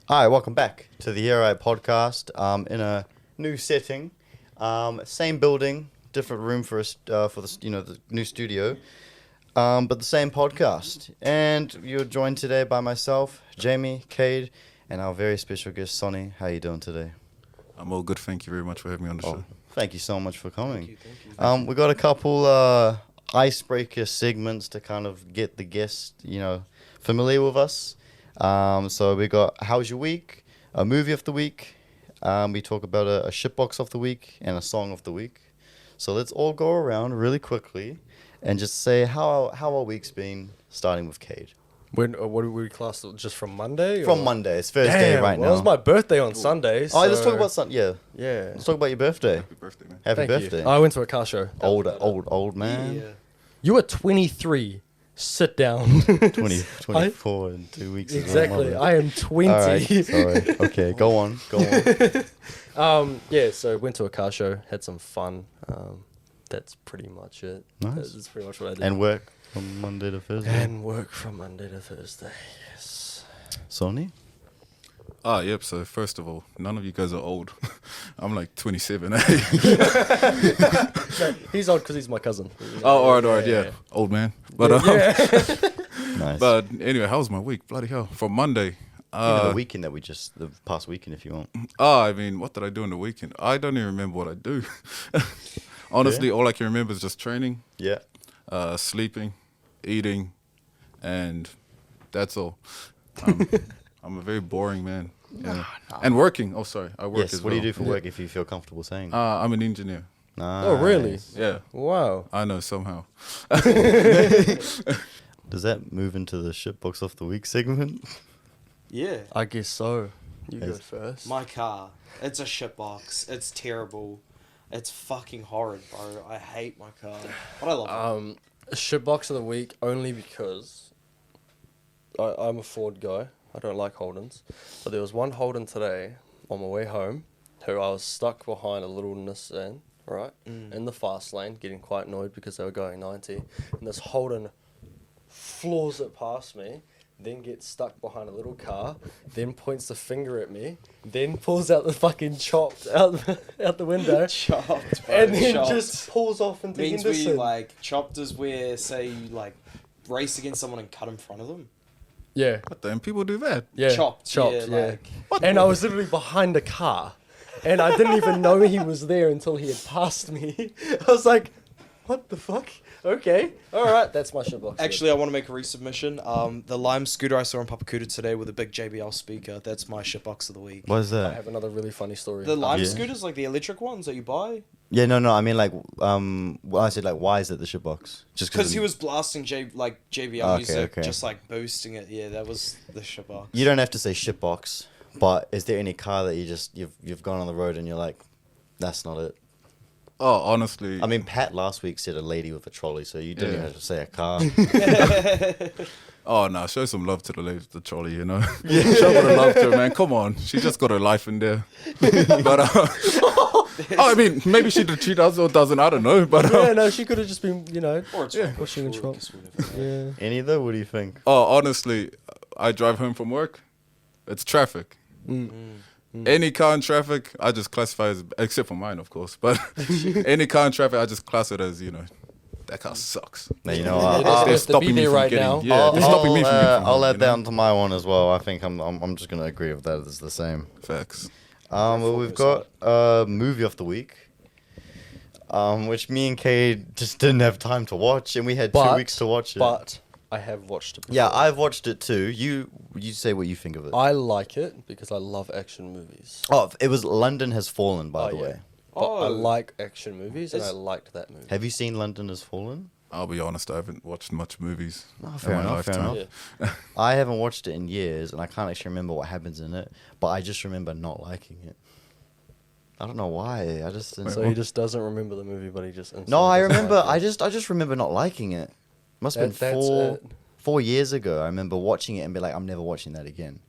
Hi, welcome back to the YeahAlright podcast. In a new setting, same building, different room for us for the new studio, but the same podcast. And you're joined today by myself, Jamie, Cade, and our very special guest, Soni. How you doing today? I'm all good. Thank you very much for having me on the show. Thank you so much for coming. Thank you. We got a couple icebreaker segments to kind of get the guest, familiar with us. So we got How's Your Week, a movie of the week. We talk about a shitbox of the week and a song of the week. So let's all go around really quickly and just say how our week's been, starting with Cade. What do we class just from Monday? From or? Monday. It's Thursday right now. Well, it was my birthday on Sunday. So let's talk about something. Yeah. Yeah. Let's talk about your birthday. Happy birthday, man. Happy Thank birthday. you. I went to a car show. Old man. Yeah. You are 23. Sit down. 24 in 2 weeks. Exactly. I am 20. All right. Sorry. Okay. Go on. Yeah. So went to a car show. Had some fun. That's pretty much it. Nice. That's pretty much what I did. And work from Monday to Thursday. And work from Monday to Thursday. Yes. Sony? Yep. So first of all, none of you guys are old. I'm like 27. No, he's old because he's my cousin. All right, yeah. Old man. But Nice. but anyway, how was my week? Bloody hell. From Monday. Even the weekend the past weekend, if you want. I mean, what did I do in the weekend? I don't even remember what I do. Honestly, all I can remember is just training, Yeah. sleeping, eating, and that's all. I'm a very boring man. Yeah. And working. Oh, sorry. I work Yes. as What well. do you do for work if you feel comfortable saying? I'm an engineer. Oh, really? Nice. Yeah. Wow. I know, somehow. Does that move into the shitbox of the week segment? Yeah. I guess so. You go Yes. first. My car. It's a shitbox. It's terrible. It's fucking horrid, bro. I hate my car. But I love it. Shitbox of the week only because I'm a Ford guy. I don't like Holdens. But there was one Holden today on my way home who I was stuck behind a little Nissan, right? In the fast lane, getting quite annoyed because they were going 90. And this Holden floors it past me, then gets stuck behind a little car, then points the finger at me, then pulls out the fucking chopped out the window. Chopped, bro. And then chopped. just pulls off into Means where Henderson. you, like, chopped is where, say, you, like, race against someone and cut in front of them. Yeah. What the hell? People do that? Yeah. Chopped, Yeah. yeah, like- And I was literally behind a car. And I didn't even know he was there until he had passed me. I was like, what the fuck? Okay. Alright, that's my shitbox. Actually, I want to make a resubmission. The Lime scooter I saw in Papakuta today with a big JBL speaker, that's my shitbox of the week. What is I that? have another really funny story. The Lime Yeah. scooters, like the electric ones that you buy? Yeah, no. I mean, like, well, I said, like, why is it the shitbox? Just Because he was blasting JBL Okay, music, okay. just like boosting it. Yeah, that was the shitbox. You don't have to say shitbox, but is there any car that you've gone on the road and you're like, that's not it? Oh, honestly. I mean, Pat last week said a lady with a trolley, so you didn't Yeah. even have to say a car. Oh, no, show some love to the lady with the trolley, you know? Show a bit of love to her, man. Come on. She just got her life in there. But, I mean, maybe she does or doesn't, I don't know. But, yeah, no, she could have just been, Or it's pushing and or chops. whatever. Yeah. Any though? What do you think? oh, honestly, I drive home from work. It's traffic. Any car in traffic, I just classify as, except for mine, of course. But any car in traffic, I just class it as, that car sucks. Now, you know, It I'll, has They're to stopping be me there from right getting. now. Yeah, they're stopping me from getting from I'll home, add you know? that onto my one as well. I think I'm just gonna agree with that. It's the same. Facts. Well, we've got movie of the week, which me and Cade just didn't have time to watch, and we had 2 weeks to watch it. But I have watched it before. Yeah, I've watched it too. You say what you think of it. I like it because I love action movies. Oh, it was London Has Fallen, by Oh, the yeah. way. But I Oh. like action movies and I Is- liked that movie. Have you seen London Has Fallen? I'll be honest, I haven't watched much movies Oh, in fair my enough, fair lifetime. enough. Yeah. I haven't watched it in years, and I can't actually remember what happens in it. But I just remember not liking it. I don't know why. I just didn't. So he just doesn't remember the movie, but he just No, instantly I doesn't remember. like it. I just remember not liking it. Must have been That's it. 4 years ago. I remember watching it and be like, I'm never watching that again.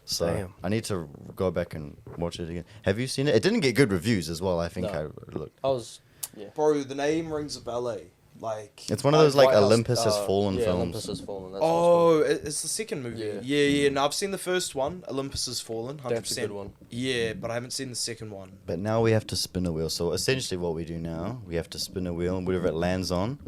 So Damn. I need to go back and watch it again. Have you seen it? It didn't get good reviews as well. I think No. I looked. I was, yeah. Bro, the name rings a bell, eh? Like. It's one of those like White House, Olympus Has Fallen yeah, films. Olympus Has Fallen. That's Oh, it's the second movie. Yeah. Yeah. No, I've seen the first one, Olympus Has Fallen. 100%. That's a good one. Yeah, but I haven't seen the second one. But now we have to spin a wheel. So essentially, what we do now, we have to spin a wheel, and whatever it lands on,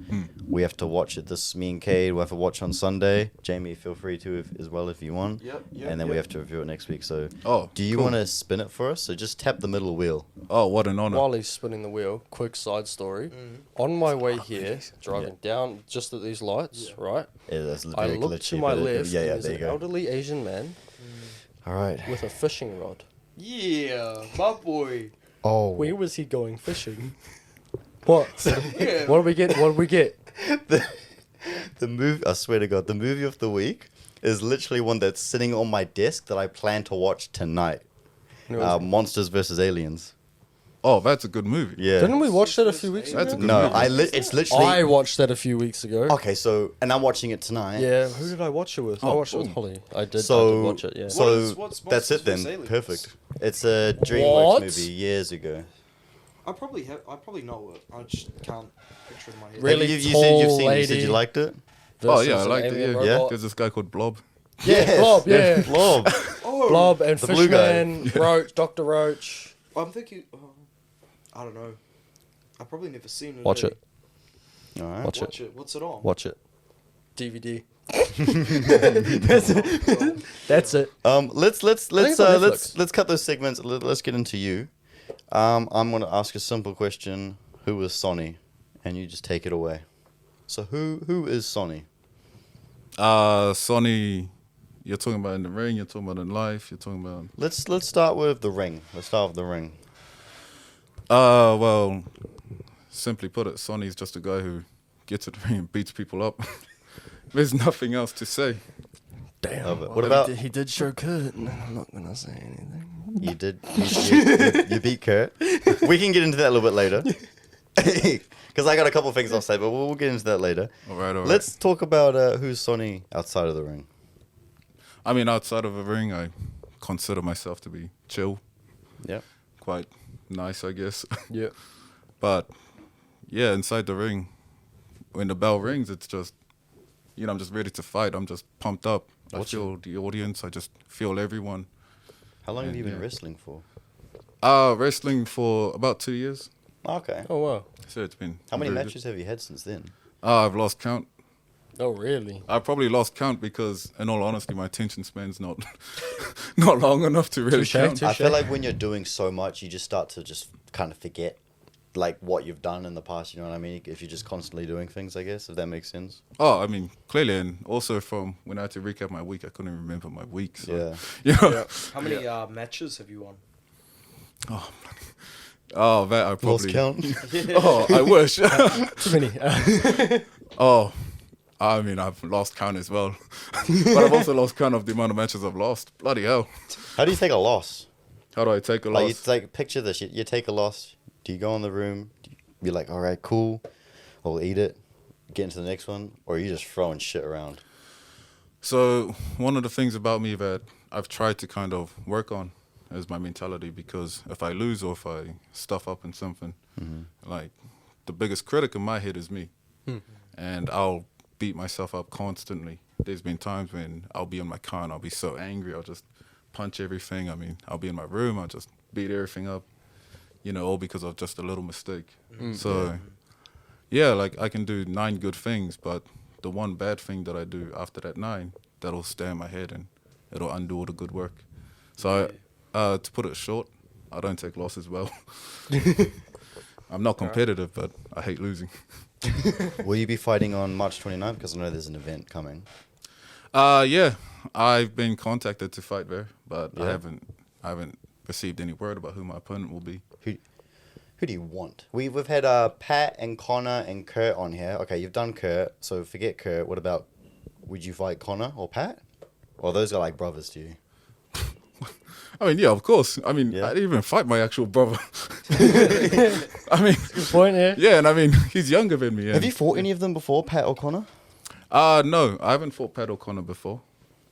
we have to watch it. This me and Cade, we have to watch on Sunday. Jamie, feel free to as well if you want. Yep. And then we have to review it next week. So, Oh, do you cool. want to spin it for us? So just tap the middle wheel. Oh, what an honor. While he's spinning the wheel, quick side story. On my way here, driving down just at these lights, right? Yeah, that's I very look glitchy, to my but left, Yeah, and yeah, there's there you an go. elderly Asian man All right. with a fishing rod. Yeah, my boy. Oh, Where was he going fishing? What? Yeah. What do we get? What do we get? the movie. I swear to God, the movie of the week is literally one that's sitting on my desk that I plan to watch tonight. It was- Monsters versus Aliens. Oh, that's a good movie. Yeah. Didn't we watch that a few weeks ago? That's a good No, movie. it's literally. I watched that a few weeks ago. Okay, so and I'm watching it tonight. Yeah, who did I watch it with? I Oh, watched it with cool. Holly. I did So watch it, yeah. So What's that's it then. Monsters vs. Aliens? Perfect. It's a DreamWorks What? movie years ago. I probably know it. I just can't picture it in my head. Really You've tall seen. You said lady. you liked it. Oh, yeah, I Versus an liked it. alien Yeah. robot. There's this guy called Blob. Yes, Blob, yeah. Blob. Oh, Blob and The blue guy. Fishman, Roach, Dr. Roach. I'm thinking. I don't know. I've probably never seen it. Watch it. All right. Watch Watch it. What's it on? Watch it. DVD. Oh, That's it. Let's it's on Netflix. let's cut those segments. Let's get into you. I'm gonna ask a simple question. Who is Soni? And you just take it away. So who is Soni? Soni, you're talking about in the ring, you're talking about in life, you're talking about... Let's start with the ring. Let's start with the ring. Well, simply put it, Soni's just a guy who gets at the ring and beats people up. There's nothing else to say. Damn. Love it. What about He did show Kurt. No, I'm not going to say anything. you? Did you beat Kurt? We can get into that a little bit later. Because I got a couple of things I'll say, but we'll get into that later. All right. Let's talk about who's Soni outside of the ring. I mean, outside of a ring, I consider myself to be chill, Yeah. quite nice, I guess. Yeah. But yeah, inside the ring, when the bell rings, it's just, I'm just ready to fight. I'm just pumped up. I feel the audience. I just feel everyone. How long have you been Yeah. wrestling for? Wrestling for about 2 years. Okay. Oh, wow. So it's been. How many very matches have you had since then? good. I've lost count. Oh, really? I probably lost count because, in all honesty, my attention span's not not long enough to really Touche, count. touche. I feel like when you're doing so much, you just start to just kind of forget like what you've done in the past, you know what I mean? If you're just constantly doing things, I guess, if that makes sense. Oh, I mean, clearly, and also from when I had to recap my week, I couldn't even remember my week. So, Yeah. you know, How many matches have you won? oh, that I probably Lost count. Oh, I wish. Too many. Oh, I mean, I've lost count as well, but I've also lost count of the amount of matches I've lost. Bloody hell! How do you take a loss? How do I take a Like, loss? you like picture this. You take a loss. Do you go in the room? Be like, all right, cool. I'll eat it. Get into the next one, or are you just throwing shit around? So one of the things about me that I've tried to kind of work on is my mentality, because if I lose or if I stuff up in something, like the biggest critic in my head is me, and I'll beat myself up constantly. There's been times when I'll be in my car and I'll be so angry, I'll just punch everything. I mean, I'll be in my room, I'll just beat everything up, all because of just a little mistake. So, yeah, like I can do 9 good things, but the one bad thing that I do after that 9, that'll stay in my head and it'll undo all the good work. So, to put it short, I don't take losses well. I'm not competitive, but I hate losing. Will you be fighting on March 29th? Because I know there's an event coming. Yeah, I've been contacted to fight there, but Yeah. I haven't received any word about who my opponent will be. Who do you want? We've had Pat and Connor and Kurt on here. Okay, you've done Kurt, so forget Kurt. What about, would you fight Connor or Pat? Or those are like brothers to you? I mean, yeah, of course. I mean, Yeah. I didn't even fight my actual brother. I mean, Good point, yeah. yeah, and I mean, he's younger than me. Have you fought any of them before, Pat or Connor? No, I haven't fought Pat O'Connor before.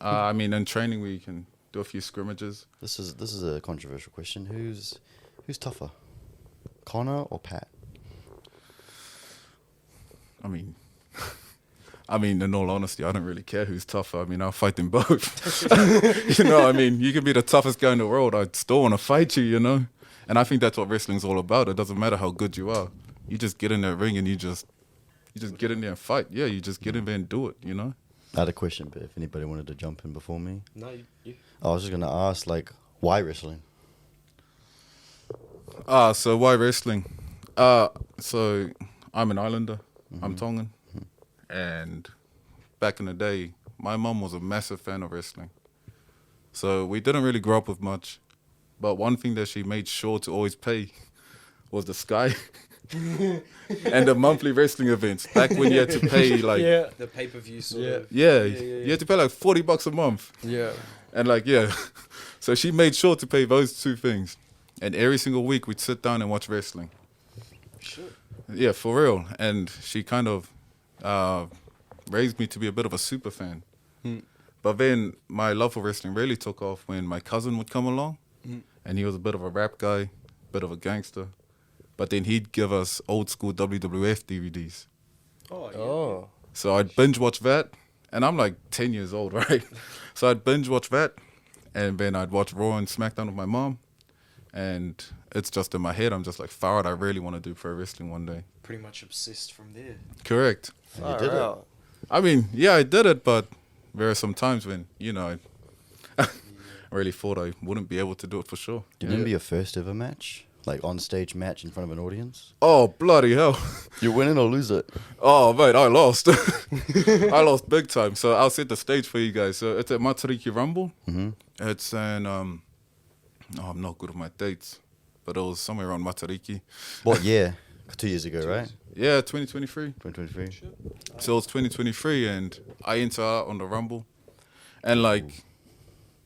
I mean, in training we can do a few scrimmages. This is a controversial question. Who's tougher, Connor or Pat? I mean, in all honesty, I don't really care who's tougher. I mean, I'll fight them both. You know, I mean, you can be the toughest guy in the world. I still want to fight you, you know? And I think that's what wrestling's all about. It doesn't matter how good you are. You just get in that ring and you just get in there and fight. Yeah, you just get in there and do it, you know? I had a question, but if anybody wanted to jump in before me. No, you. I was just going to ask, like, why wrestling? So why wrestling? So I'm an islander. I'm Tongan. And back in the day, my mum was a massive fan of wrestling. So we didn't really grow up with much. But one thing that she made sure to always pay was the Sky and the monthly wrestling events. Back when you had to pay like The pay-per-view sort of. you had to pay like $40 a month. Yeah. And like so she made sure to pay those two things. And every single week we'd sit down and watch wrestling. Sure. Yeah, for real. And she kind of raised me to be a bit of a super fan. But then my love for wrestling really took off when my cousin would come along. And he was a bit of a rap guy, bit of a gangster. But then he'd give us old school WWF DVDs. Oh, yeah. Oh. So I'd binge watch that. And I'm like 10 years old, right? So I'd binge watch that. And then I'd watch Raw and SmackDown with my mom. And it's just in my head. I'm just like, Farrad, I really want to do pro wrestling one day. Pretty much obsessed from there. Correct. You did it. I mean, yeah, I did it, but there are some times when, you know, I really thought I wouldn't be able to do it for sure. Do you remember your first ever match? Like, on-stage match in front of an audience? Oh, bloody hell. You win it or lose it? Oh, mate, I lost. I lost big time. So I'll set the stage for you guys. So it's at Matariki Rumble. It's in, I'm not good with my dates, but it was somewhere around Matariki. What year? 2 years ago, right? Yeah, 2023. 2023. So it's 2023 and I enter out on the Rumble. And like,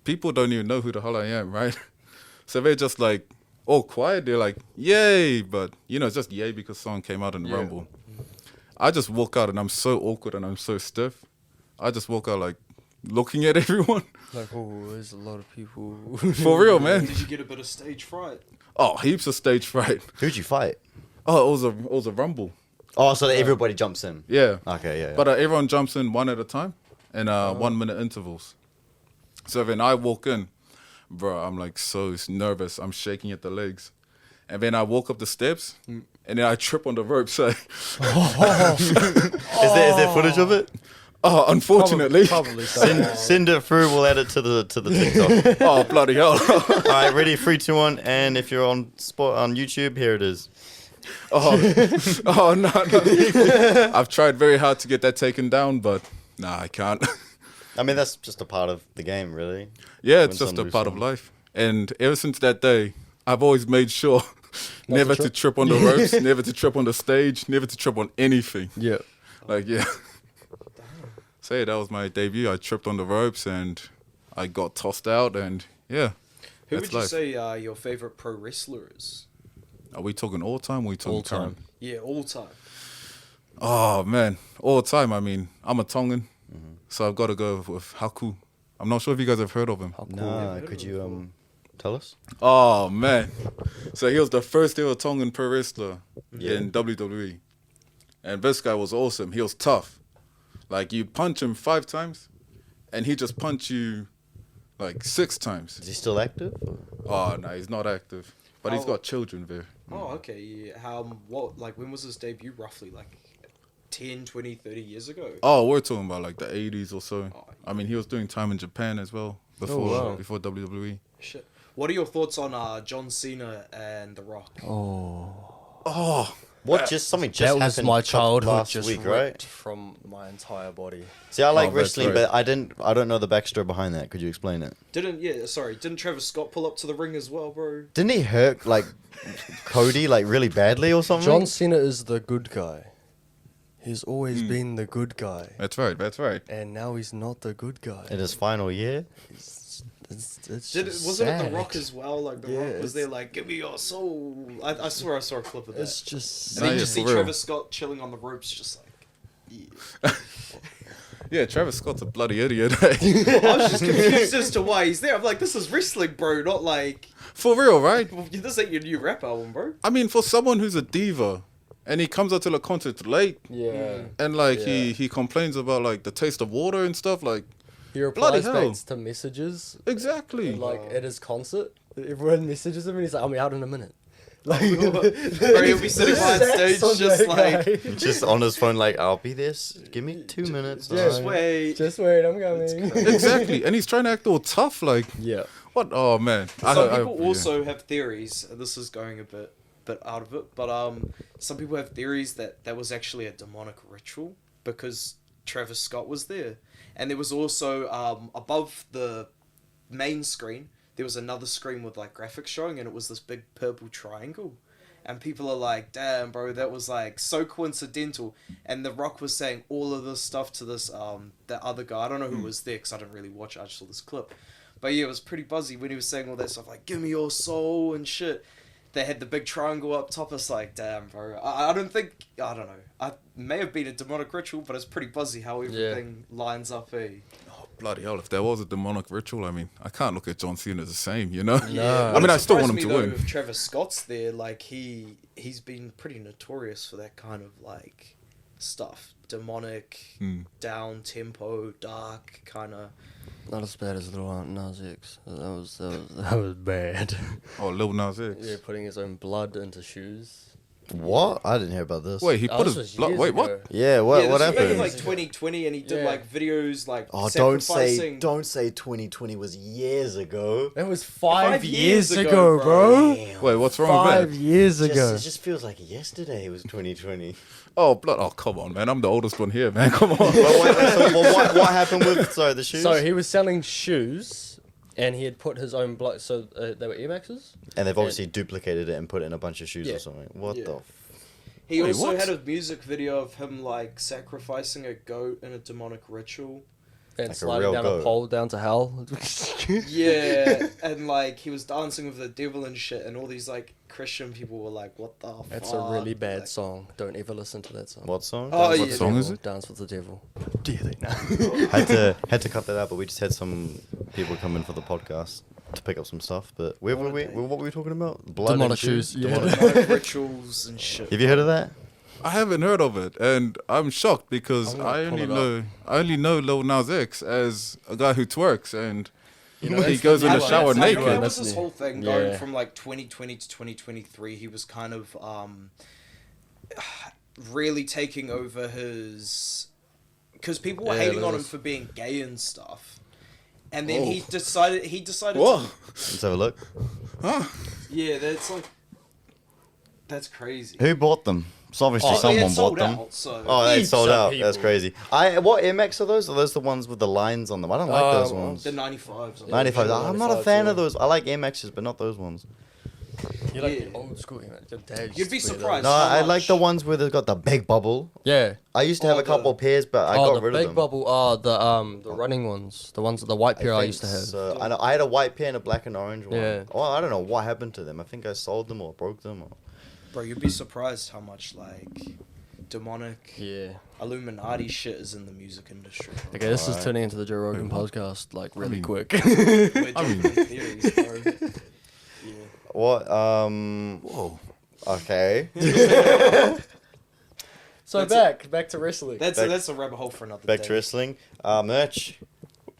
people don't even know who the hell I am, right? So they're just like, all quiet. They're like, yay. But, you know, it's just yay because someone came out in the Rumble. I just walk out and I'm so awkward and I'm so stiff. I just walk out like looking at everyone. Like, oh, there's a lot of people. For real, man. Did you get a bit of stage fright? Oh, heaps of stage fright. Who'd you fight? Oh, it was a Rumble. Oh, so that everybody jumps in. Yeah. Okay, yeah. But everyone jumps in one at a time in 1 minute intervals. So then I walk in, bro, I'm like so nervous. I'm shaking at the legs. And then I walk up the steps and then I trip on the rope. So, Is there footage of it? oh, unfortunately. Probably Send it through. We'll add it to the TikTok. Oh, bloody hell. All right, ready? 3, 2, 1. And if you're on YouTube, here it is. Oh, no. I've tried very hard to get that taken down, but nah, I can't. I mean, that's just a part of the game, really. Yeah, it's Win just some, a lose part of some. life. And ever since that day, I've always made sure never to trip on the ropes, never to trip on the stage, never to trip on anything. Yeah. Like, yeah. So yeah, that was my debut. I tripped on the ropes and I got tossed out and yeah. Who that's would you life. say your favorite pro wrestler is? Are we talking all time or are we talking All time. current? Yeah, all time. Oh man, all time. I mean, I'm a Tongan, so I've got to go with Haku. I'm not sure if you guys have heard of him. Nah, could you tell us? Oh man, so he was the first ever Tongan pro wrestler in WWE, and this guy was awesome. He was tough. Like you punch him 5 times, and he just punch you like 6 times. Is he still active? Oh no, he's not active, but he's Oh. got children there. Oh, okay. Yeah. When was his debut roughly? Like 10, 20, 30 years ago? Oh, we're talking about like the 80s or so. Oh, I mean, he was doing time in Japan as well before wow. before WWE. Shit. What are your thoughts on John Cena and The Rock? Oh, What? Just something just That was happened my childhood last just week, ripped right? from my entire body. See, I like Oh, that's wrestling, right. but I don't know the backstory behind that. Could you explain it? Didn't Travis Scott pull up to the ring as well, bro? Didn't he hurt like Cody like really badly or something? John Cena is the good guy. He's always been the good guy. that's right. That's right. And now he's not the good guy. in his final year. It's Wasn't it The Rock as well? Like The Yeah, Rock was it's- there, like, give me your soul. I swear I saw a clip of that. It's just And then you yeah, just see for real. Travis Scott chilling on the ropes, just like, yeah. Yeah, Travis Scott's a bloody idiot. I was just confused as to why he's there. I'm like, this is wrestling, bro, not like, For real, right? this ain't your new rap album, bro. I mean, for someone who's a diva and he comes out to the concert late, Yeah. and like Yeah. he complains about like the taste of water and stuff. Like, He Bloody replies hell. back to messages. exactly. Like at his concert, everyone messages him and he's like, "I'll be out in a minute." Like, Bro, he'll be sitting behind stage Sex on just that like, guy. Just on his phone, like, I'll be this. Give me 2 minutes. just alright. wait. Just wait, I'm coming. Exactly, and he's trying to act all tough. Like, Yeah. what? Oh man. Some people also have theories. And this is going a bit out of it, but some people have theories that was actually a demonic ritual because Travis Scott was there, and there was also above the main screen there was another screen with like graphics showing, and it was this big purple triangle, and people are like, "Damn, bro, that was like so coincidental." And The Rock was saying all of this stuff to this that other guy. I don't know who was there because I didn't really watch it. I just saw this clip. But yeah, it was pretty buzzy when he was saying all that stuff like, "Give me your soul" and shit. They had the big triangle up top. It's like, damn, bro. I don't know. I may have been a demonic ritual, but it's pretty buzzy how everything lines up, eh? Bloody hell! If there was a demonic ritual, I mean, I can't look at John Cena the same, you know. No. I mean, I still want him Surprised to me, though, win. If Travis Scott's there, like he's been pretty notorious for that kind of like stuff, demonic, down tempo, dark kind of. Not as bad as Little Aunt Nas X. That was bad. Oh, Lil Nas X. Yeah, putting his own blood into shoes. What? I didn't hear about this. Wait, he Oh, put this was was blood. years Wait, ago. what? Yeah, what this was back in happened? like 2020, and he did Yeah. like videos like Oh, sacrificing. don't say 2020 was years ago. That was 5 years years ago, ago, bro. Damn. Wait, what's wrong with 5 that? years Just- ago. it just feels like yesterday it was 2020. Oh, blood. Oh, come on, man. I'm the oldest one here, man. Come on. What happened with the shoes? So he was selling shoes, and he had put his own blood. So they were Air Maxes. and they've obviously duplicated it and put it in a bunch of shoes Yeah. or something. What Yeah. the? He Wait, also what? had a music video of him like sacrificing a goat in a demonic ritual. And Like a sliding real down a goat. pole down to hell. Yeah, and like he was dancing with the devil and shit, and all these like Christian people were like, "What the fuck?" That's a really bad Like, song. Don't ever listen to that song. What song? Oh, Dance yeah. with the What song devil. is it? Dance with the devil. Do you think now? had to cut that out, but we just had some people come in for the podcast to pick up some stuff. But where were we? What were we talking about? Blood and Demonic shoes, yeah. Demonic- demonic rituals and shit. Have you heard of that? I haven't heard of it, and I'm shocked because I'm gonna I pull only it know Lil Nas X as a guy who twerks, and You know, he that's goes in the the- shower that's naked. the- That was That's his the- whole thing yeah. going from like 2020 to 2023. He was kind of really taking over his, because people were Yeah, hating there on him was- for being gay and stuff, and then Oh. he decided Whoa, Let's have a look. yeah, that's crazy. Who bought them? So obviously Oh, They someone had sold bought them. out, so Oh, they Heaps sold of out. That's people. crazy. What MX are those? Are those the ones with the lines on them? I don't like those ones. the 95s. 95. I'm not a 95s, fan yeah. of those. I like MXs, but not those ones. You like Yeah. the old school, man. Your dad You'd be used to wear surprised. No, How I like much? the ones where they've got the big bubble. those. Yeah. I used to have Oh, a couple the- pairs, but I Oh, got the rid of big them. bubble. Oh, the running ones. The ones, the white pair I used to have. So, I had a white pair and a black and orange one. Yeah. Well, I don't know what happened to them. I think I sold them or broke them. Or... Bro, you'd be surprised how much like demonic Yeah. Illuminati shit is in the music industry. Okay, this is Alright. turning into the Joe Rogan podcast like really mean- quick. We're jumping theories, bro. Yeah. What? whoa. Okay. So That's back to wrestling. That's Back- that's a rabbit hole for another Back day. to wrestling. Merch.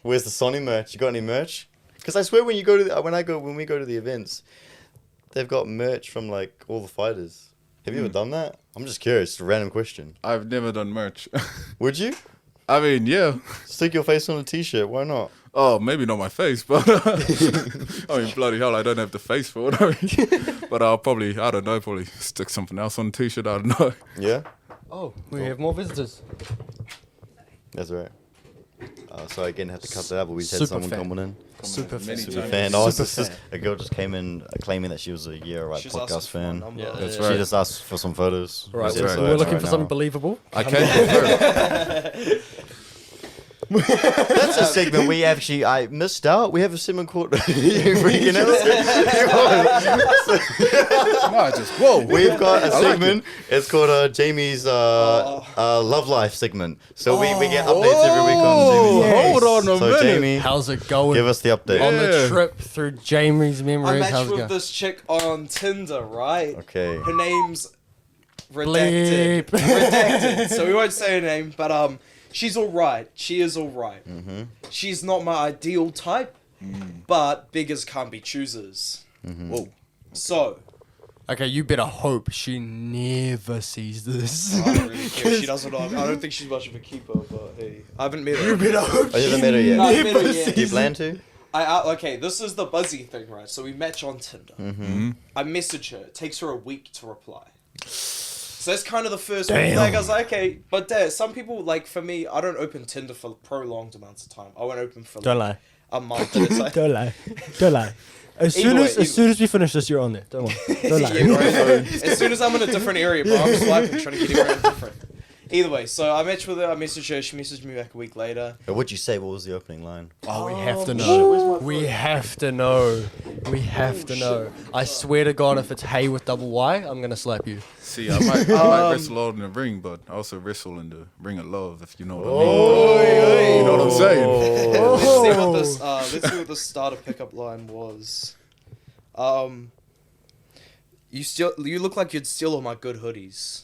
Where's the Soni merch? You got any merch? Because I swear when we go to the events, they've got merch from like all the fighters. Have you ever done that? I'm just curious. It's a random question. I've never done merch. Would you I mean, yeah. stick your face on a T-shirt? Why not? Oh, maybe not my face, but I mean, bloody hell, I don't have the face for it. I mean, but I'll probably stick something else on the t-shirt. I don't know. Yeah. Oh, we have more visitors. That's right. So again, have to cut that out, but we just had Super someone fan. coming in. Super fan. Many Super times. fan. Oh, Super it's just fan. a girl just came in claiming that she was a YeahAlright She's podcast asking for my fan. number. Yeah, That's She right. just asked for some photos. Right, Yeah, right. so we're that's looking right for now. something believable. I can't confirm. That's a segment we actually I missed out. We have a segment called You Freaking Out. No, I just whoa. We've got a I like segment. It's called Jamie's Love Life segment. So we get updates every week on Jamie's life. Hold on a So minute. Jamie, How's it going? give us the update. on the Yeah. trip through Jamie's I memories. matched How's it with going? this chick on Tinder, right? Okay. Her name's redacted. Redacted. So we won't say her name, but she's alright. She is alright. Mm-hmm. She's not my ideal type, but beggars can't be choosers. Mm-hmm. Whoa. So, Okay, you better hope she never sees this. I don't really care. She doesn't know. I don't think she's much of a keeper, but hey, I haven't met her. You better hope Oh, you haven't she met her yet? No, I haven't met her never yet. Do you sees plan to? Okay, this is the buzzy thing, right? So we match on Tinder. Mm-hmm. I message her. It takes her a week to reply. So that's kind of the first Damn. flag. I was like, okay, but there, some people, like, for me, I don't open Tinder for prolonged amounts of time. I won't open for Don't like, lie. a month at a time. Don't lie. Don't lie. As Either soon way, as either- as soon as we finish this, you're on there. Don't lie. Don't lie. Yeah, bro. As soon as I'm in a different area, bro, I'm swiping, trying to get around different. Either way, so I matched with her, I messaged her, she messaged me back a week later. What'd you say? What was the opening line? Oh, we have to shit, know. where's my We phone? have to know. We have to shit, know. what's I swear to God, if it's hey with double Y, I'm gonna slap you. See, I might wrestle out in the ring, but I also wrestle in the ring of love, if you know what I mean. Oh, You know what I'm saying? Let's see what this starter pickup line was. You look like you'd steal all my good hoodies.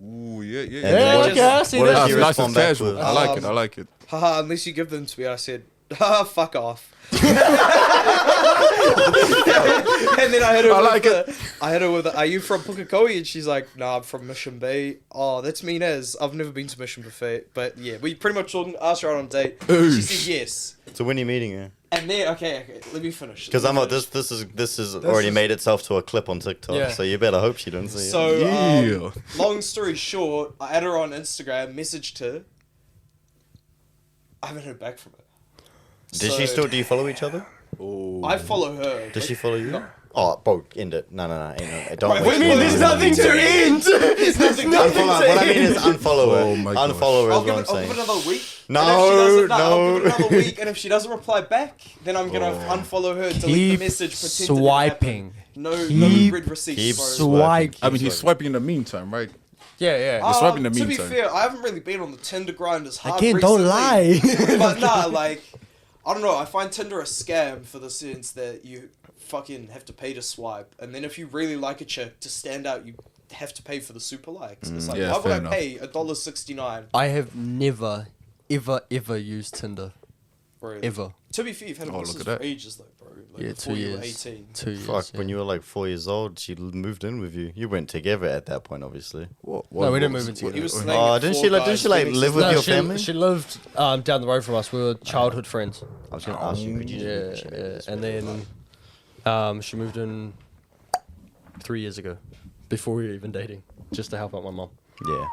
Ooh, yeah. And Yeah, what- okay, I see what that. does Ah, she nice respond and back casual. with? I like it. I like it. Haha, unless you give them to me. I said, haha, fuck off. And then I hit her I with like the, I hit her with the, are you from Pukekohe? And she's like, nah, I'm from Mission Bay. Oh, that's mean as. I've never been to Mission Buffet. But yeah, we pretty much asked her out on a date. She Ooh. said yes. So when are you meeting her? And then, okay, let me finish. Because Let I'm me like, finish. this has already made itself to a clip on TikTok. Yeah. So you better hope she doesn't see it. So, Yeah. long story short, I added her on Instagram, messaged her. I haven't heard back from her. Do you follow each other? Oh. I follow her. Does but- she follow you? No. Oh, bro, end it. No. Don't. Right, waste what do you your mean time. there's nothing to end? There's nothing to Unfollow. What I mean is unfollow her. Oh my gosh. Unfollow her I'll is give, what I'm it, I'll give saying. it another week. No, and if she doesn't, I'll no. give it another week, and if she doesn't reply back, then I'm gonna unfollow her, delete the Keep message, pretend it didn't swiping. happen. No Keep- red receipts. keep bro. Swipe. I mean, he's swiping in the meantime, right? Yeah, yeah. You're swiping in the To be meantime. fair, I haven't really been on the Tinder grind as hard Again, don't recently. lie. But nah, like, I don't know. I find Tinder a scam for the sense that you fucking have to pay to swipe, and then if you really like a chick to stand out, you have to pay for the super likes. It's like, Yeah, why would fair I enough. pay $1.69? I have never, ever used Tinder. Bro, Ever. to be fair, you've had a Oh, business look at for that. ages, though, bro. Like, Yeah, before 2 you were years. 18. 2 years. Fuck, yeah. when you were like 4 years old, she moved in with you. You weren't together at that point, obviously. What, No, we didn't move in together. He was what- slaying Oh, at didn't four she like? guys, Didn't she like Phoenix live is with like- your she, family? She lived down the road from us. We were childhood friends. I was gonna ask you, could you? Yeah, she made yeah. this And really then she moved in 3 years ago, before we were even dating, just to help out my mom. Yeah.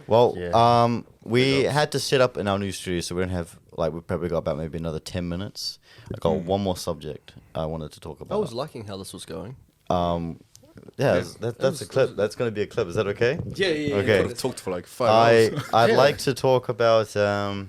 Well, Yeah. we had to set up in our new studio, so we don't have like we probably got about maybe another 10 minutes. I got one more subject I wanted to talk I about. was liking how this was going. Yeah, that's a clip. That's gonna be a clip. Is that okay? Yeah. Okay. Could have talked for like 5 hours. I'd Yeah. like to talk about Oh.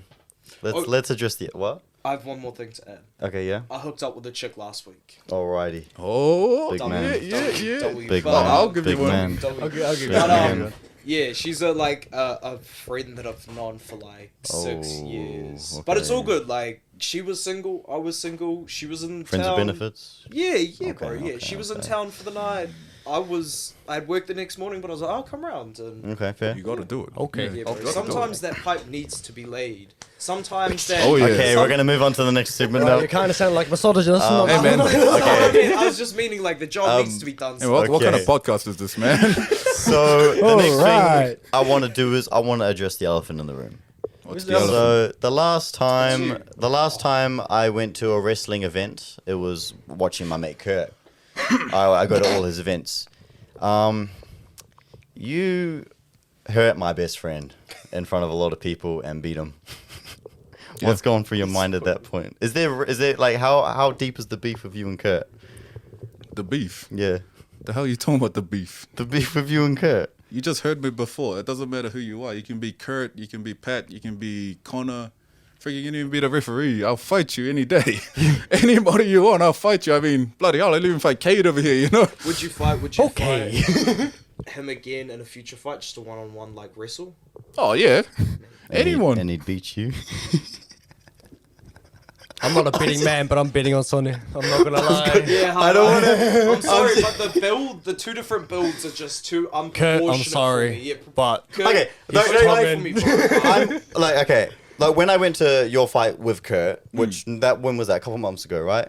let's address the what? I have one more thing to add. Okay, yeah. I hooked up with a chick last week. Alrighty. Oh, Big yeah, man. yeah. Big but, man. I'll give you Big one. man. I'll give But, man. yeah, she's a friend that I've known for like 6 Oh, years. But it's all okay. good. Like, she was single, I was single, she was in Friends town. with benefits. Yeah, bro. Okay, Yeah, okay, she was in okay. town for the night. I'd work the next morning, but I was like, I'll come around. And Okay, fair. You gotta do it. Okay. yeah, You bro. gotta do it. Sometimes that pipe needs to be laid. Sometimes that. Oh, yeah. Okay, we're gonna move on to the next segment now. You kind of sound like misogynist. Hey, man. Okay. I was just meaning like the job needs to be done. Hey, what kind of Okay. podcast is this, man? So the next Alright. thing I want to do is I want to address the elephant in the room. What's the the other? So the last time I went to a wrestling event, it was watching my mate Kurt. I go to all his events. You hurt my best friend in front of a lot of people and beat him. What's going through your mind at that point? Is there like how deep is the beef with you and Kurt? The beef. Yeah, The hell you talking about the beef? the beef with you and Kurt. You just heard me before. It doesn't matter who you are. You can be Kurt, you can be Pat, you can be Connor. Freaking, you can even be the referee. I'll fight you any day. Anybody you want, I'll fight you. I mean, bloody hell, I'll even fight Cade over here, you know? Would you fight Okay. him again in a future fight, just a one-on-one like wrestle? Oh, yeah. And Anyone. and he'd beat you. I'm not a betting man, but I'm betting on Soni. I'm not gonna lie. Yeah, I don't want to. I'm sorry, but the two different builds are just too Kurt, unproportionate. I'm sorry, for me. Yeah, but Kurt, Okay, you no, should no, come no, for me, bro. I'm like, okay, like when I went to your fight with Kurt, which when was that? A couple months ago, right?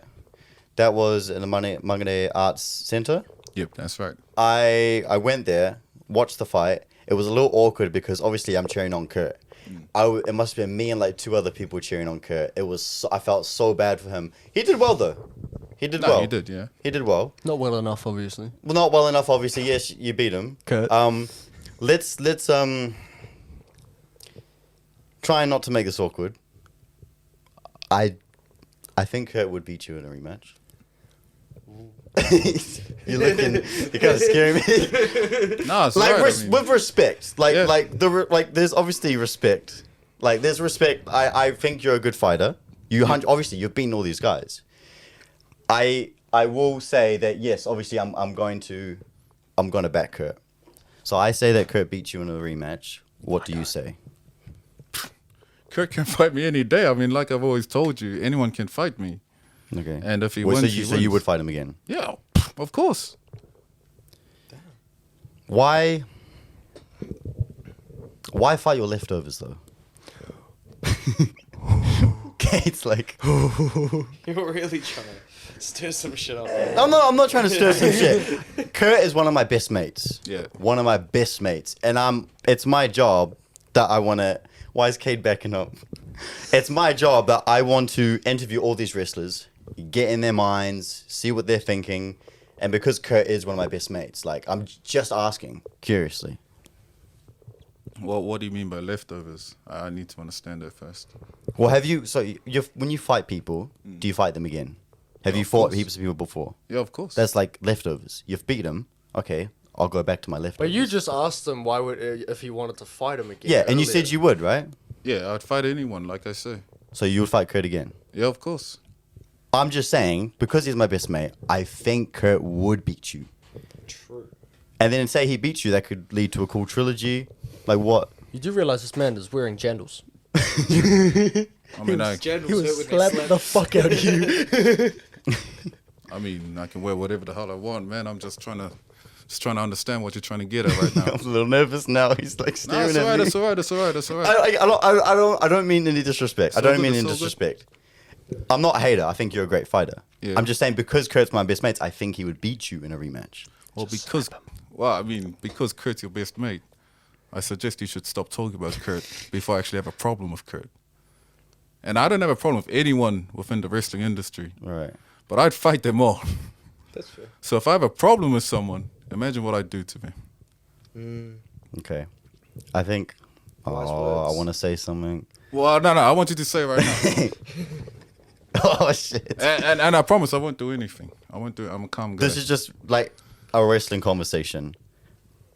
That was in the Mangane Arts Center. Yep, that's right. I went there, watched the fight. It was a little awkward because obviously I'm cheering on Kurt. It must have been me and like two other people cheering on Kurt. I felt so bad for him. He did well though. He did well. He did, yeah. He did well. not well enough, obviously. Well, not well enough, obviously. Yes, you beat him. Kurt. Let's try not to make this awkward. I think Kurt would beat you in a rematch. You're kind of scaring me. No, it's Like alright, I mean, with respect, Yeah. there's obviously respect. Like there's respect. I think you're a good fighter. Obviously you've beaten all these guys. I will say that yes, obviously I'm going to back Kurt. So I say that Kurt beats you in a rematch. What do you say? Kurt can fight me any day. I mean, like I've always told you, anyone can fight me. Okay. And if he Well, wins, so you would fight him again? Yeah, of course. Why fight your leftovers though? Kate's like, You're really trying to stir some shit up. I'm not trying to stir some shit. Kurt is one of my best mates. Yeah. One of my best mates. And it's my job that I want to... Why is Kate backing up? It's my job that I want to interview all these wrestlers, get in their minds, see what they're thinking. And because Kurt is one of my best mates, like, I'm just asking, curiously. Well, what do you mean by leftovers? I need to understand that first. Well, when you fight people, do you fight them again? Have you Of fought course. heaps of people before? Yeah, of course. That's like leftovers. You've beat them. Okay, I'll go back to my leftovers. But you just asked him why would if he wanted to fight him again. Yeah, and you earlier. said you would, right? Yeah, I'd fight anyone, like I say. So you would fight Kurt again. Yeah, of course. I'm just saying, because he's my best mate, I think Kurt would beat you. True. And then say he beats you, that could lead to a cool trilogy. Like what? You do realize this man is wearing jandals. I mean, Generals hurt when they slap. fuck out of you. I can wear whatever the hell I want, man. I'm just trying to understand what you're trying to get at right now. I'm a little nervous now. He's like No, staring it's at alright, me. it's alright, it's alright, it's alright. I don't mean any disrespect. I It's all don't good, mean it's any all good. disrespect. I'm not a hater. I think you're a great fighter. Yeah. I'm just saying because Kurt's my best mate, I think he would beat you in a rematch. Well, because Kurt's your best mate, I suggest you should stop talking about Kurt before I actually have a problem with Kurt. And I don't have a problem with anyone within the wrestling industry, Right. but I'd fight them all. That's fair. So if I have a problem with someone, imagine what I'd do to me. Okay. I think. Wise I words. want to say something. Well, no, I want you to say it right now. Oh shit. and I promise I won't do anything. I'm a calm guy. This is just like a wrestling conversation.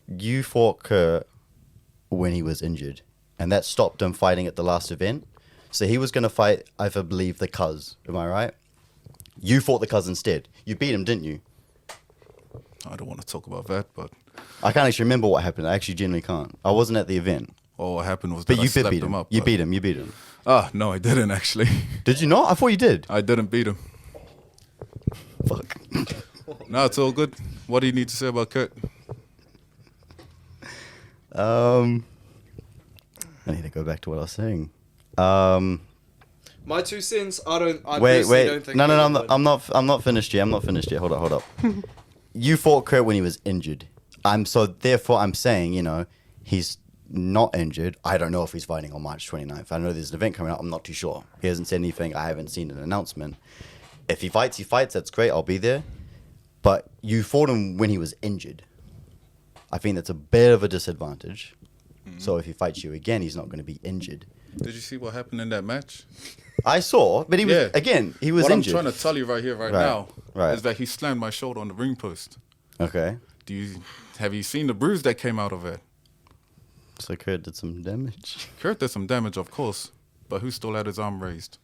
You fought Kurt when he was injured, and that stopped him fighting at the last event. So he was going to fight, I believe, the Cuz. Am I right? You fought the Cuz instead. You beat him, didn't you? I don't want to talk about that, but I can't actually remember what happened. I actually genuinely can't. I wasn't at the event. all what happened was But that you I did slapped beat him him. up. You but- beat him. You beat him. Ah, no, I didn't actually. Did you not? I thought you did. I didn't beat him. Fuck. No, it's all good. What do you need to say about Kurt? I need to go back to what I was saying. My 2 cents. I Wait. personally don't think. No. they I'm would. I'm not finished yet. I'm not finished yet. Hold up. You fought Kurt when he was injured. Therefore I'm saying, he's not injured. I don't know if he's fighting on March 29th. I know there's an event coming up. I'm not too sure. He hasn't said anything. I haven't seen an announcement. If he fights, he fights. That's great. I'll be there. But you fought him when he was injured. I think that's a bit of a disadvantage. So if he fights you again, he's not going to be injured. Did you see what happened in that match? I saw, but he was he was what injured. I'm trying to tell you right Right, now right. is that he slammed my shoulder on the ring post. Okay. Have you seen the bruise that came out of it? So Kurt did some damage. Kurt did some damage, of course, but who still had his arm raised?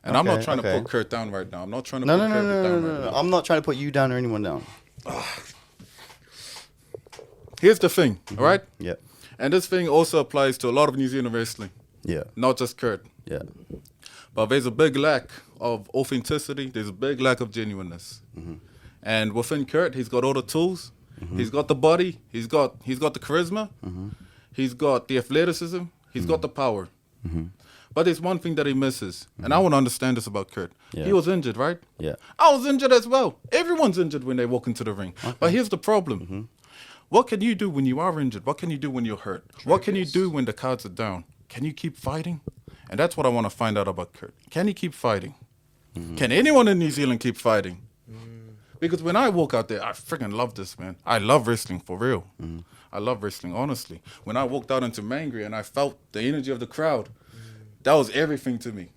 And I'm not Okay, trying okay. to put Kurt down right now. I'm not trying to No, put Kurt down right now. I'm not trying to put you down or anyone down. Here's the thing, all right? Yep. And this thing also applies to a lot of New Zealand wrestling, Yeah. not just Kurt. Yeah. but there's a big lack of authenticity. There's a big lack of genuineness. And within Kurt, he's got all the tools. He's got the body. He's got the charisma. He's got the athleticism. He's got the power. But there's one thing that he misses, and I want to understand this about Kurt. Yeah. He was injured, right? Yeah. I was injured as well. Everyone's injured when they walk into the ring. But here's the problem. What can you do when you are injured? What can you do when you're hurt? What can you do when the cards are down? Can you keep fighting? And that's what I want to find out about Kurt. Can he keep fighting? Can anyone in New Zealand keep fighting? Because when I walk out there, I freaking love this, man. I love wrestling, for real. I love wrestling, honestly. When I walked out into Mangry and I felt the energy of the crowd, that was everything to me.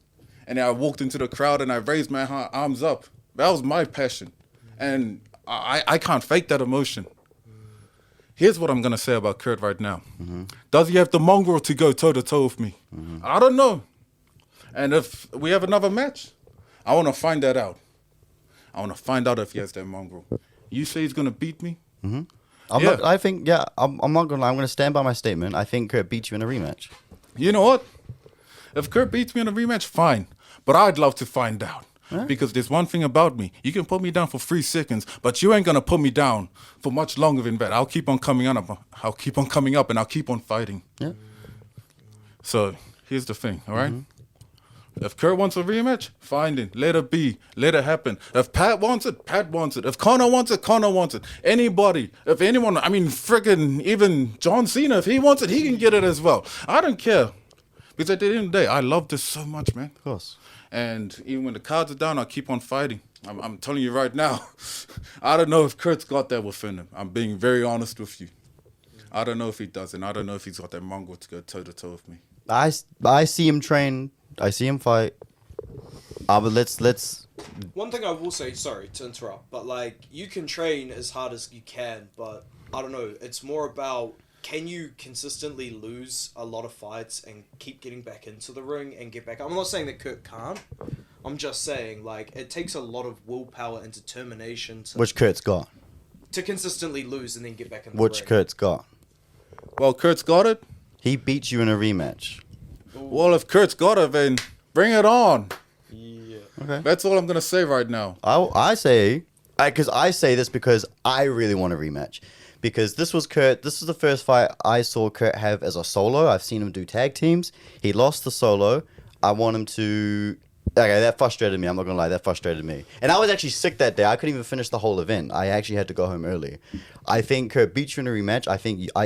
And then I walked into the crowd and I raised my arms up. That was my passion. And I can't fake that emotion. Here's what I'm going to say about Kurt right now. Does he have the mongrel to go toe-to-toe with me? I don't know. And if we have another match, I want to find that out. I want to find out if he has that mongrel. You say he's going to beat me? I'm not going to lie. I'm going to stand by my statement. I think Kurt beats you in a rematch. You know what? If Kurt beats me in a rematch, fine. But I'd love to find out. Because there's one thing about me. You can put me down for 3 seconds, but you ain't going to put me down for much longer than that. I'll keep on coming up. I'll keep on coming up, and I'll keep on fighting. Yeah. So here's the thing, all right? If Kurt wants a rematch, fine then. Let it be. Let it happen. If Pat wants it, Pat wants it. If Connor wants it, Connor wants it. Anybody. If anyone, I mean, freaking even John Cena, if he wants it, he can get it as well. I don't care. Because at the end of the day, I love this so much, man. Of course. And even when the cards are down, I'll keep on fighting. I'm telling you right now, I don't know if Kurt's got that within him. I'm being very honest with you. I don't know if he does, and I don't know if he's got that mongrel to go toe-to-toe with me. I see him train. I see him fight. But let's. One thing I will say, sorry to interrupt, but like you can train as hard as you can, but I don't know. It's more about can you consistently lose a lot of fights and keep getting back into the ring and get back. I'm not saying that Kurt can't. I'm just saying like it takes a lot of willpower and determination Which Kurt's got. to consistently lose and then get back in the Which ring. Kurt's got. Well, Kurt's got it. He beats you in a rematch. Well, if Kurt's got it, then bring it on. Yeah. Okay. That's all I'm going to say right now. I say this because I really want a rematch. Because this was Kurt. This is the first fight I saw Kurt have as a solo. I've seen him do tag teams. He lost the solo. I want him to. Okay, that frustrated me. I'm not gonna lie, that frustrated me. And I was actually sick that day. I couldn't even finish the whole event. I actually had to go home early. I think Kurt beats you in a rematch. I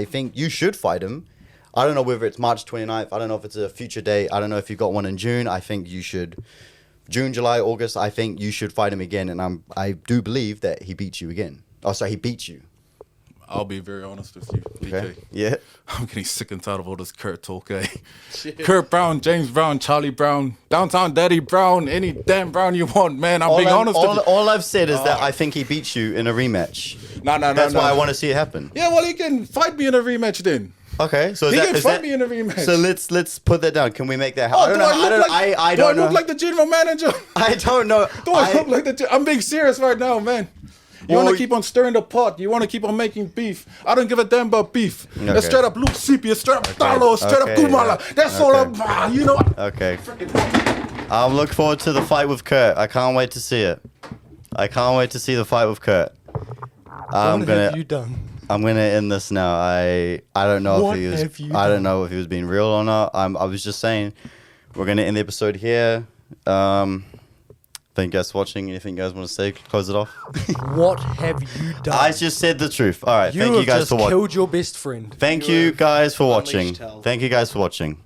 think you should fight him. I don't know whether it's March 29th. I don't know if it's a future date. I don't know if you've got one in June. I think you should. June, July, August. I think you should fight him again. And I do believe that he beats you again. Oh, sorry, he beats you. I'll be very honest with you, PK. Okay. Yeah. I'm getting sick and tired of all this Kurt talk, eh? Kurt Brown, James Brown, Charlie Brown, Downtown Daddy Brown, any damn Brown you want, man. I'm being honest with you. All I've said is that I think he beats you in a rematch. No. That's why I want to see it happen. Yeah, well, he can fight me in a rematch then. Okay, so He can fight me in a rematch. So let's put that down. Can we make that Oh, happen? I do I don't know. look like the general manager? I don't know. Do I look like the? I'm being serious right now, man. You want to keep on stirring the pot. You want to keep on making beef. I don't give a damn about beef. Okay. It's straight up Luke Sepia, straight up Talo, straight up Kumala. That's all I'm, you know. Okay. I'm looking forward to the fight with Kurt. I can't wait to see it. I can't wait to see the fight with Kurt. What have you done? I'm gonna end this now. I don't know What if have he you was. I don't done? know if he was being real or not. I was just saying, we're gonna end the episode here. Thank you guys for watching. Anything you guys want to say? Close it off. What have you done? I just said the truth. All right. Thank you guys for watching. killed your best friend. Thank You you have guys for unleashed watching. hell. Thank you guys for watching.